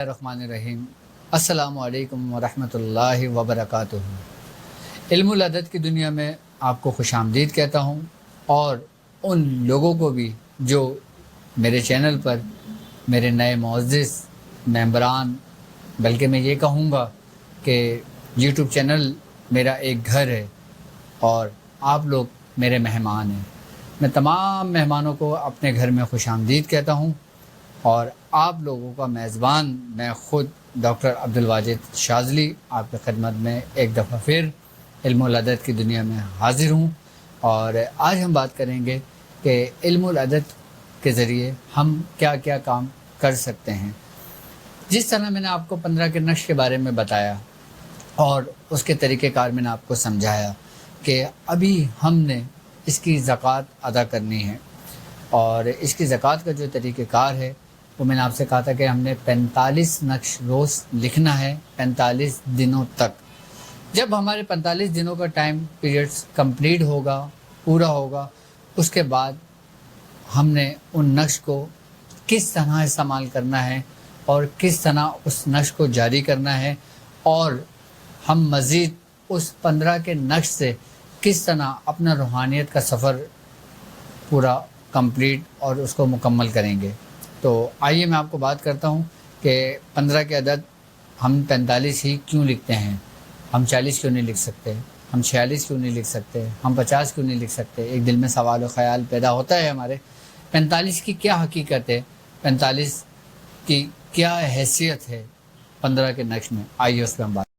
الرحمن الرحیم السلام علیکم ورحمۃ اللہ وبرکاتہ۔ علم العدد کی دنیا میں آپ کو خوش آمدید کہتا ہوں، اور ان لوگوں کو بھی جو میرے چینل پر میرے نئے معزز ممبران، بلکہ میں یہ کہوں گا کہ یوٹیوب چینل میرا ایک گھر ہے اور آپ لوگ میرے مہمان ہیں۔ میں تمام مہمانوں کو اپنے گھر میں خوش آمدید کہتا ہوں، اور آپ لوگوں کا میزبان میں خود ڈاکٹر عبدالواجد شاذلی آپ کی خدمت میں ایک دفعہ پھر علم العدد کی دنیا میں حاضر ہوں۔ اور آج ہم بات کریں گے کہ علم العدد کے ذریعے ہم کیا کیا کام کر سکتے ہیں۔ جس طرح میں نے آپ کو 15 کے نقش کے بارے میں بتایا اور اس کے طریقہ کار میں نے آپ کو سمجھایا کہ ابھی ہم نے اس کی زکوٰۃ ادا کرنی ہے، اور اس کی زکوٰۃ کا جو طریقہ کار ہے وہ میں نے آپ سے کہا تھا کہ ہم نے 45 نقش روز لکھنا ہے 45 دنوں تک۔ جب ہمارے 45 دنوں کا ٹائم پیریڈز کمپلیٹ ہوگا، پورا ہوگا، اس کے بعد ہم نے ان نقش کو کس طرح استعمال کرنا ہے اور کس طرح اس نقش کو جاری کرنا ہے، اور ہم مزید اس 15 کے نقش سے کس طرح اپنا روحانیت کا سفر پورا کمپلیٹ اور اس کو مکمل کریں گے۔ تو آئیے میں آپ کو بات کرتا ہوں کہ 15 کے عدد ہم 45 ہی کیوں لکھتے ہیں، ہم 40 کیوں نہیں لکھ سکتے، ہم 46 کیوں نہیں لکھ سکتے، ہم 50 کیوں نہیں لکھ سکتے۔ ایک دل میں سوال و خیال پیدا ہوتا ہے ہمارے، 45 کی کیا حقیقت ہے، 45 کی کیا حیثیت ہے 15 کے نقش میں، آئیے اس پہ ہم بات